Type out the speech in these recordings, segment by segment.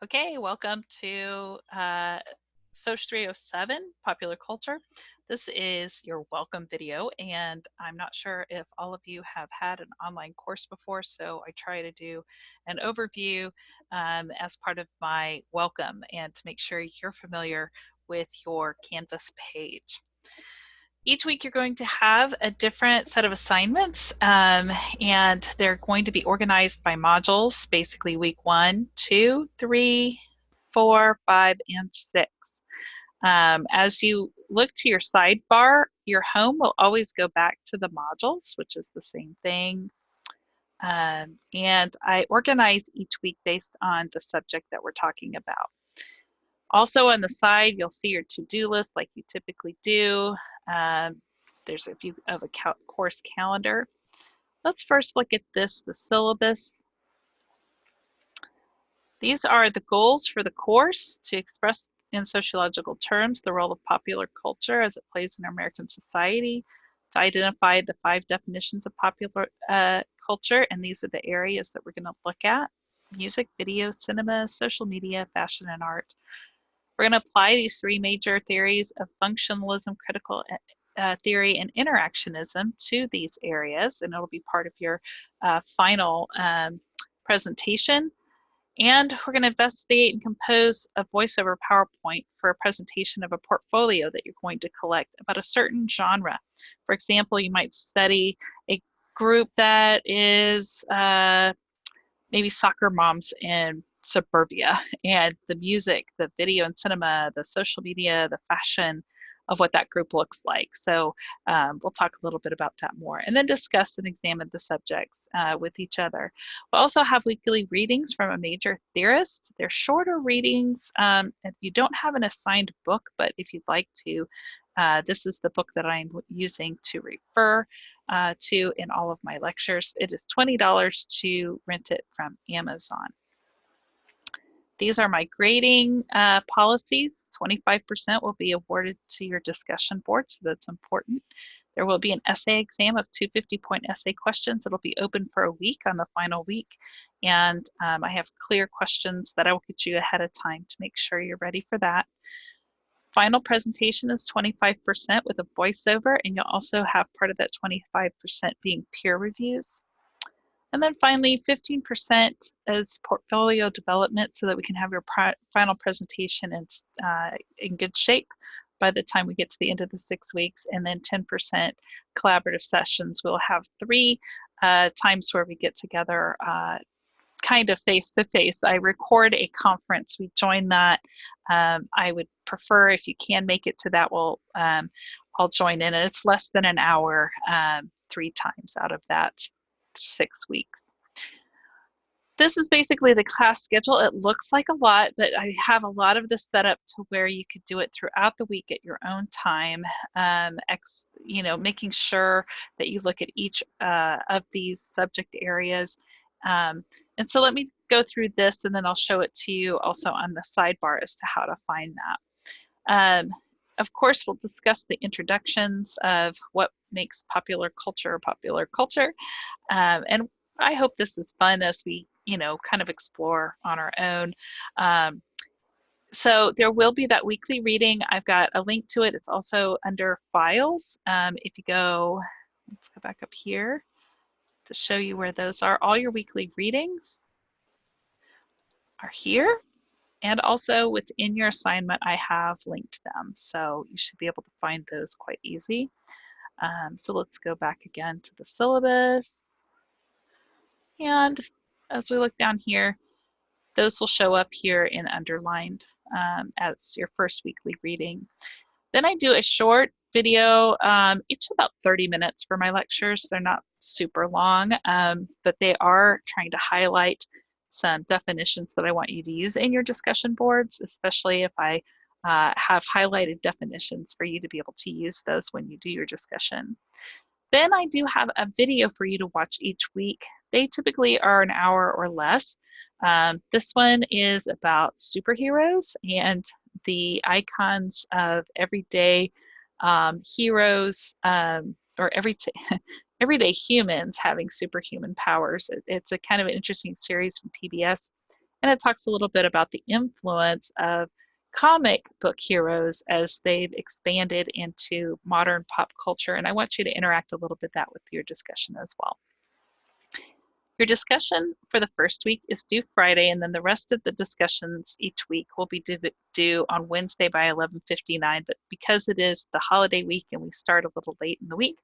Okay, welcome to Soch 307 Popular Culture. This is your welcome video, and I'm not sure if all of you have had an online course before, so I try to do an overview as part of my welcome and to make sure you're familiar with your Canvas page. Each week you're going to have a different set of assignments, and they're going to be organized by modules, basically week 1, 2, 3, 4, 5, and 6. As you look to your sidebar, your home will always go back to the modules, which is the same thing. And I organize each week based on the subject that we're talking about. Also on the side, you'll see your to-do list like you typically do. There's a view of a course calendar. Let's first look at this, the syllabus. These are the goals for the course: to express in sociological terms the role of popular culture as it plays in American society, to identify the 5 definitions of popular culture, and these are the areas that we're going to look at: music, video, cinema, social media, fashion, and art. We're going to apply these 3 major theories of functionalism, critical theory, and interactionism to these areas, and it'll be part of your final presentation. And we're going to investigate and compose a voiceover PowerPoint for a presentation of a portfolio that you're going to collect about a certain genre. For example, you might study a group that is maybe soccer moms in suburbia, and the music, the video and cinema, the social media, the fashion of what that group looks like. So we'll talk a little bit about that more, and then discuss and examine the subjects with each other. We'll also have weekly readings from a major theorist. They're shorter readings. If you don't have an assigned book, but if you'd like to, this is the book that I'm using to refer to in all of my lectures. It is $20 to rent it from Amazon. These are my grading policies. 25% will be awarded to your discussion board, so that's important. There will be an essay exam of 2 50-point essay questions. It'll be open for a week on the final week, and I have clear questions that I will get you ahead of time to make sure you're ready for that. Final presentation is 25% with a voiceover, and you'll also have part of that 25% being peer reviews. And then finally, 15% is portfolio development so that we can have your final presentation in good shape by the time we get to the end of the 6 weeks. And then 10% collaborative sessions. We'll have 3 times where we get together kind of face-to-face. I record a conference. We join that. I would prefer, if you can make it to that, I'll join in. And it's less than an hour 3 times out of that 6 weeks. This is basically the class schedule. It looks like a lot, but I have a lot of this set up to where you could do it throughout the week at your own time, making sure that you look at each of these subject areas. And so let me go through this, and then I'll show it to you also on the sidebar as to how to find that. Of course, we'll discuss the introductions of what makes popular culture. And I hope this is fun as we, kind of explore on our own. So there will be that weekly reading. I've got a link to it. It's also under files. If you go, let's go back up here to show you where those are. All your weekly readings are here. And also within your assignment, I have linked them. So you should be able to find those quite easy. So let's go back again to the syllabus. And as we look down here, those will show up here in underlined as your first weekly reading. Then I do a short video, each about 30 minutes for my lectures. They're not super long, but they are trying to highlight some definitions that I want you to use in your discussion boards, especially if I have highlighted definitions for you to be able to use those when you do your discussion. Then I do have a video for you to watch each week. They typically are an hour or less. This one is about superheroes and the icons of everyday heroes or everyday humans having superhuman powers. It's a kind of an interesting series from PBS, and it talks a little bit about the influence of comic book heroes as they've expanded into modern pop culture. And I want you to interact a little bit that with your discussion as well. Your discussion for the first week is due Friday, and then the rest of the discussions each week will be due on Wednesday by 11:59. But because it is the holiday week and we start a little late in the week,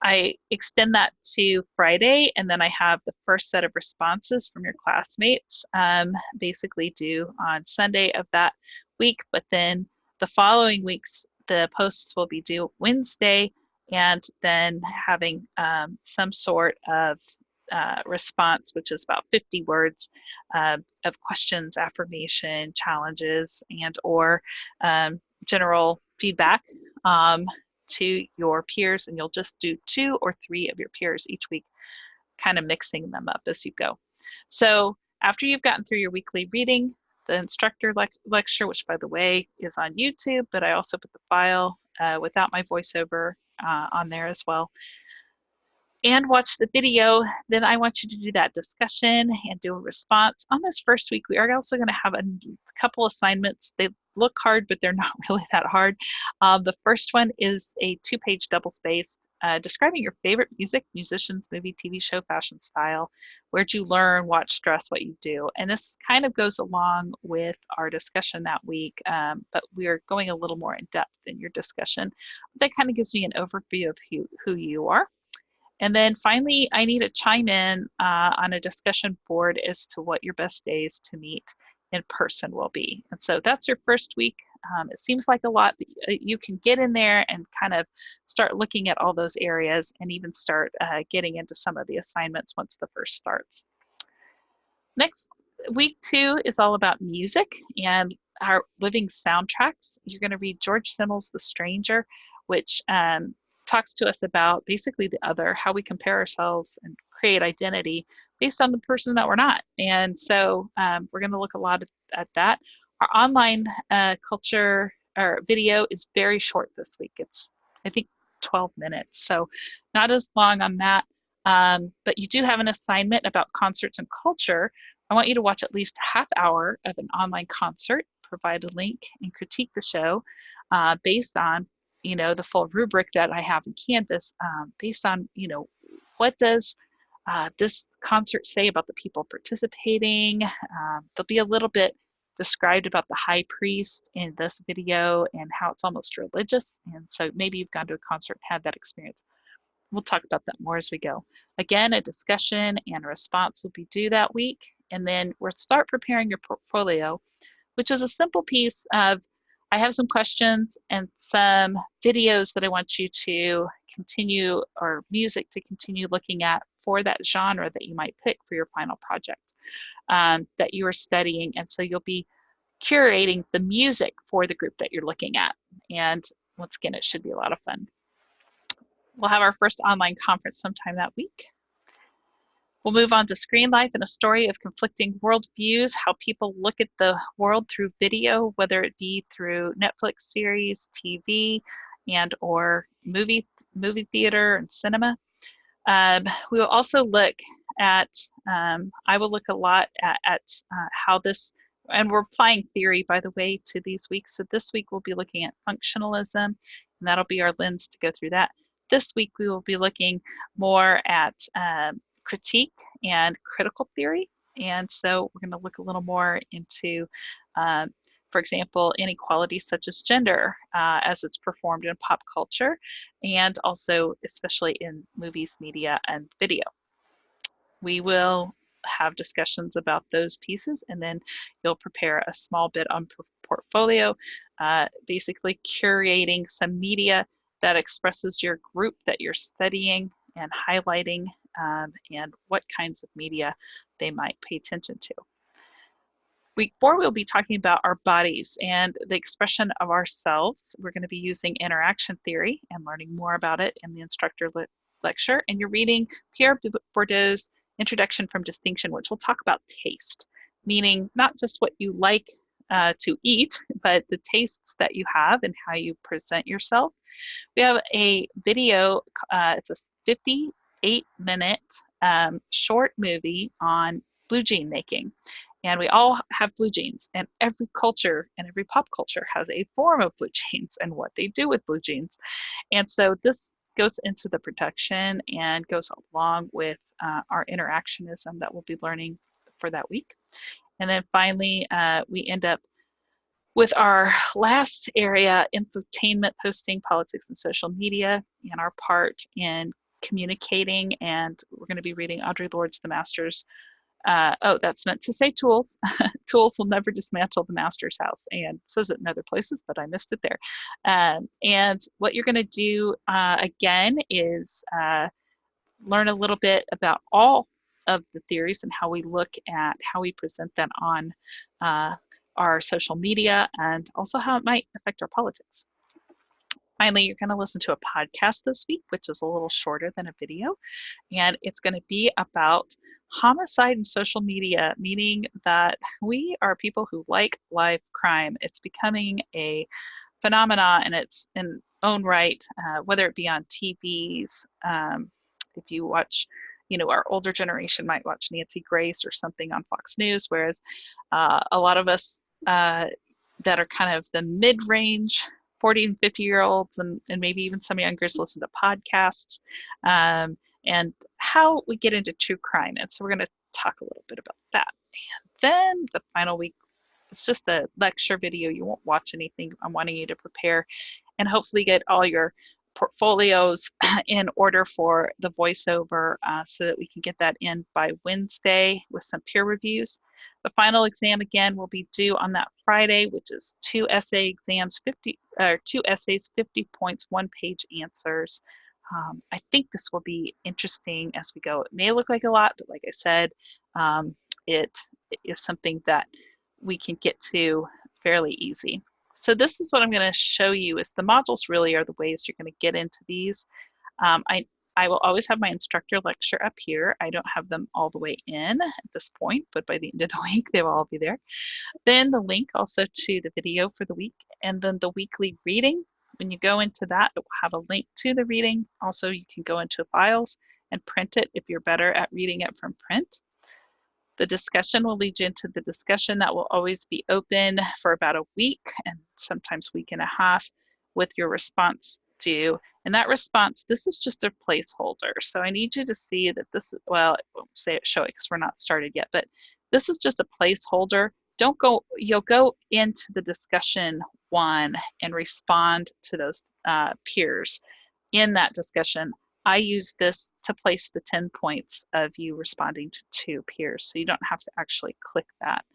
I extend that to Friday, and then I have the first set of responses from your classmates basically due on Sunday of that week. But then the following weeks, the posts will be due Wednesday, and then having some sort of response, which is about 50 words of questions, affirmation, challenges, and or general feedback to your peers. And you'll just do 2 or 3 of your peers each week, kind of mixing them up as you go. So after you've gotten through your weekly reading, the instructor lecture, which by the way is on YouTube, but I also put the file without my voiceover on there as well, and watch the video, then I want you to do that discussion and do a response. On this first week, we are also going to have a couple assignments. They look hard, but they're not really that hard. The first one is a 2-page double-spaced describing your favorite music, musicians, movie, TV show, fashion, style. Where'd you learn, watch, dress, what you do? And this kind of goes along with our discussion that week, but we are going a little more in depth in your discussion. That kind of gives me an overview of who you are. And then finally, I need to chime in on a discussion board as to what your best days to meet in person will be. And so that's your first week. It seems like a lot, but you can get in there and kind of start looking at all those areas and even start getting into some of the assignments once the first starts. Next, week 2 is all about music and our living soundtracks. You're going to read George Simmel's The Stranger, which talks to us about basically the other, how we compare ourselves and create identity based on the person that we're not. And so we're going to look a lot at that. Our online culture or video is very short this week. It's, I think, 12 minutes, so not as long on that. But you do have an assignment about concerts and culture. I want you to watch at least a half hour of an online concert, provide a link, and critique the show based on the full rubric that I have in Canvas, based on, what does this concert say about the people participating? There'll be a little bit described about the high priest in this video and how it's almost religious. And so maybe you've gone to a concert and had that experience. We'll talk about that more as we go. Again, a discussion and a response will be due that week. And then we'll start preparing your portfolio, which is a simple piece of, I have some questions and some videos that I want you to continue, or music to continue looking at for that genre that you might pick for your final project that you are studying. And so you'll be curating the music for the group that you're looking at. And once again, it should be a lot of fun. We'll have our first online conference sometime that week. We'll move on to Screen Life and a story of conflicting worldviews, how people look at the world through video, whether it be through Netflix series, TV, and or movie theater and cinema. We will also look at, I will look a lot at how this, and we're applying theory, by the way, to these weeks. So this week we'll be looking at functionalism, and that'll be our lens to go through that. This week we will be looking more at critique and critical theory. And so we're going to look a little more into, for example, inequalities such as gender as it's performed in pop culture, and also especially in movies, media, and video. We will have discussions about those pieces, and then you'll prepare a small bit on portfolio, basically curating some media that expresses your group that you're studying and highlighting, and what kinds of media they might pay attention to. Week 4, we'll be talking about our bodies and the expression of ourselves. We're going to be using interaction theory and learning more about it in the instructor lecture. And you're reading Pierre Bourdieu's Introduction from Distinction, which will talk about taste, meaning not just what you like to eat, but the tastes that you have and how you present yourself. We have a video, it's a 58-minute short movie on blue jean making. And we all have blue jeans, and every culture and every pop culture has a form of blue jeans and what they do with blue jeans. And so this goes into the production and goes along with our interactionism that we'll be learning for that week. And then finally, we end up with our last area, infotainment, posting, politics, and social media, and our part in communicating. And we're going to be reading Audre Lorde's The Masters. Oh, that's meant to say tools. Tools will never dismantle the master's house, and it says it in other places, but I missed it there. And what you're going to do again is learn a little bit about all of the theories and how we look at how we present them on our social media, and also how it might affect our politics. Finally, you're going to listen to a podcast this week, which is a little shorter than a video, and it's going to be about homicide and social media, meaning that we are people who like live crime. It's becoming a phenomena in its own right, whether it be on TVs. If you watch, our older generation might watch Nancy Grace or something on Fox News, whereas a lot of us that are kind of the mid-range 40 and 50-year-olds and maybe even some youngers listen to podcasts, and how we get into true crime. And so we're going to talk a little bit about that. And then the final week, it's just a lecture video. You won't watch anything. I'm wanting you to prepare and hopefully get all your portfolios in order for the voiceover so that we can get that in by Wednesday with some peer reviews. The final exam again will be due on that Friday, which is 2 essay exams, 2 essays, 50 points, 1-page answers. I think this will be interesting as we go. It may look like a lot, but like I said, it is something that we can get to fairly easy. So this is what I'm going to show you is the modules really are the ways you're going to get into these. I will always have my instructor lecture up here. I don't have them all the way in at this point, but by the end of the week, they will all be there. Then the link also to the video for the week, and then the weekly reading. When you go into that, it will have a link to the reading. Also, you can go into files and print it if you're better at reading it from print. The discussion will lead you into the discussion that will always be open for about a week and sometimes week and a half with your response due. And that response, this is just a placeholder. So I need you to see that this, well, I won't say it, show it because we're not started yet, but this is just a placeholder. Don't go, you'll go into the discussion one and respond to those peers in that discussion. I use this to place the 10 points of you responding to 2 peers, so you don't have to actually click that.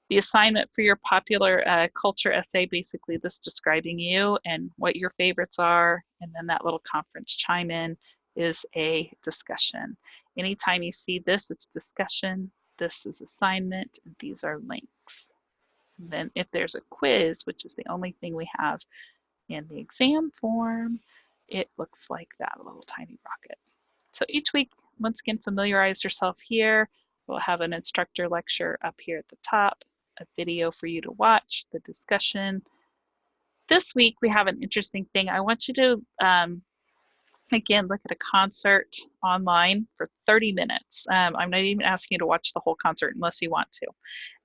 The assignment for your popular culture essay, basically this describing you and what your favorites are, and then that little conference chime in is a discussion. Anytime you see this, it's discussion, this is assignment, and these are links. And then if there's a quiz, which is the only thing we have in the exam form, it looks like that little tiny rocket. So each week, once again, familiarize yourself here. We'll have an instructor lecture up here at the top, a video for you to watch, the discussion. This week, we have an interesting thing. I want you to, again, look at a concert online for 30 minutes. I'm not even asking you to watch the whole concert unless you want to,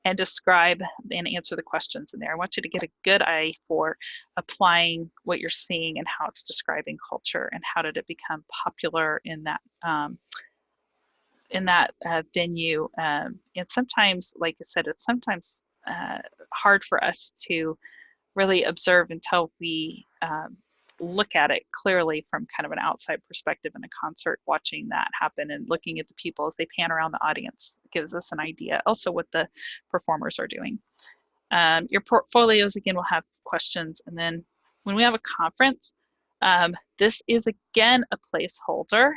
and describe and answer the questions in there. I want you to get a good eye for applying what you're seeing and how it's describing culture and how did it become popular in that venue. And sometimes, like I said, it's sometimes hard for us to really observe until we look at it clearly from kind of an outside perspective in a concert, watching that happen and looking at the people as they pan around the audience gives us an idea also what the performers are doing. Your portfolios again will have questions, and then when we have a conference, this is again a placeholder.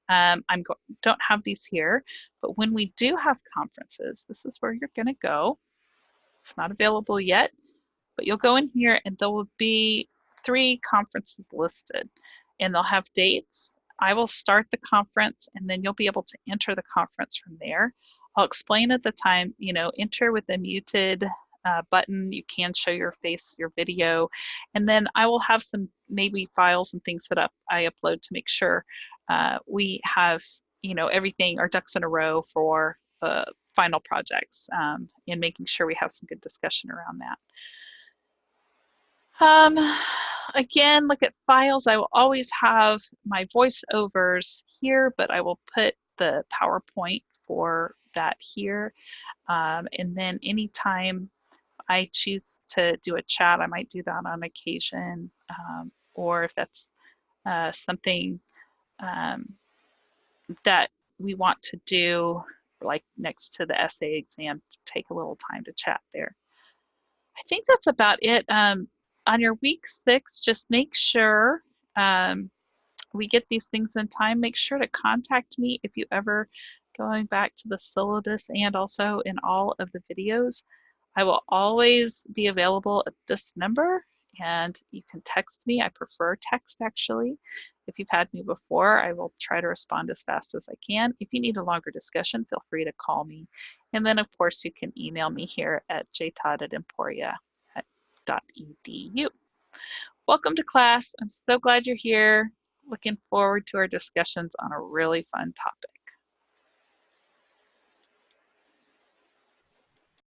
Don't have these here, but when we do have conferences, this is where you're going to go. It's not available yet, but you'll go in here and there will be 3 conferences listed, and they'll have dates. I will start the conference, and then you'll be able to enter the conference from there. I'll explain at the time, enter with a muted button. You can show your face, your video, and then I will have some maybe files and things that I upload to make sure we have, everything, our ducks in a row for the final projects, and making sure we have some good discussion around that. Again, look at files. I will always have my voiceovers here, but I will put the PowerPoint for that here. And then anytime I choose to do a chat, I might do that on occasion, or if that's something that we want to do, like next to the essay exam, to take a little time to chat there. I think that's about it. On your week 6, just make sure we get these things in time. Make sure to contact me if you ever going back to the syllabus and also in all of the videos. I will always be available at this number, and you can text me. I prefer text, actually. If you've had me before, I will try to respond as fast as I can. If you need a longer discussion, feel free to call me. And then, of course, you can email me here at jtodd@emporia.edu. Welcome to class. I'm so glad you're here. Looking forward to our discussions on a really fun topic.